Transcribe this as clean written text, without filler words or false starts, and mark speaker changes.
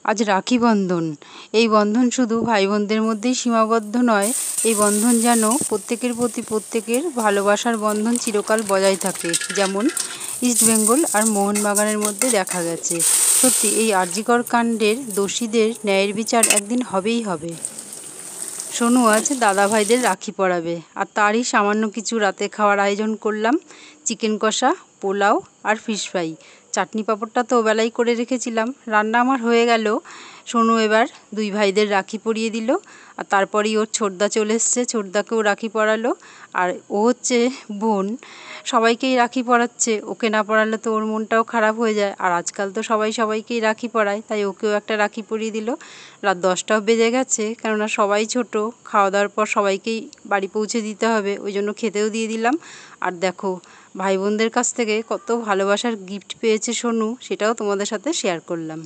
Speaker 1: আজ রাখি বন্ধন। এই বন্ধন শুধু ভাই বোনদের মধ্যেই সীমাবদ্ধ নয়, এই বন্ধন যেন প্রত্যেকের প্রতি প্রত্যেকের ভালোবাসার বন্ধন চিরকাল বজায় থাকে, যেমন ইস্টবেঙ্গল আর মোহনবাগানের মধ্যে দেখা গেছে। সত্যি এই আর.জি. কর কাণ্ডের দোষীদের ন্যায়ের বিচার একদিন হবেই হবে। সোনু আজ দাদাভাইদের রাখি পরাবে, আর তারই সামান্য কিছু রাতে খাওয়ার আয়োজন করলাম। চিকেন কষা, পোলাও আর ফিশ ফ্রাই। চাটনি পাঁপড়টা তো ওবেলাই করে রেখেছিলাম। রান্না আমার হয়ে গেল। সোনু এবার দুই ভাইদের রাখি পরিয়ে দিল, আর তারপরেই ওর ছোটদা চলে এসছে, ছোটদাকেও রাখি পরালো। আর ও হচ্ছে বোন, সবাইকেই রাখি পরাচ্ছে। ওকে না পরালে তো ওর মনটাও খারাপ হয়ে যায়, আর আজকাল তো সবাই সবাইকেই রাখি পরায়, তাই ওকেও একটা রাখি পরিয়ে দিল। রাত 10টাও বেজে গেছে, কেননা সবাই ছোট, খাওয়া দাওয়ার পর সবাইকেই বাড়ি পৌঁছে দিতে হবে, ওই জন্য খেতেও দিয়ে দিলাম। আর দেখো ভাই বোনদের কাছ থেকে কত ভালোবাসার গিফট পেয়েছে সোনু, সেটাও তোমাদের সাথে শেয়ার করলাম।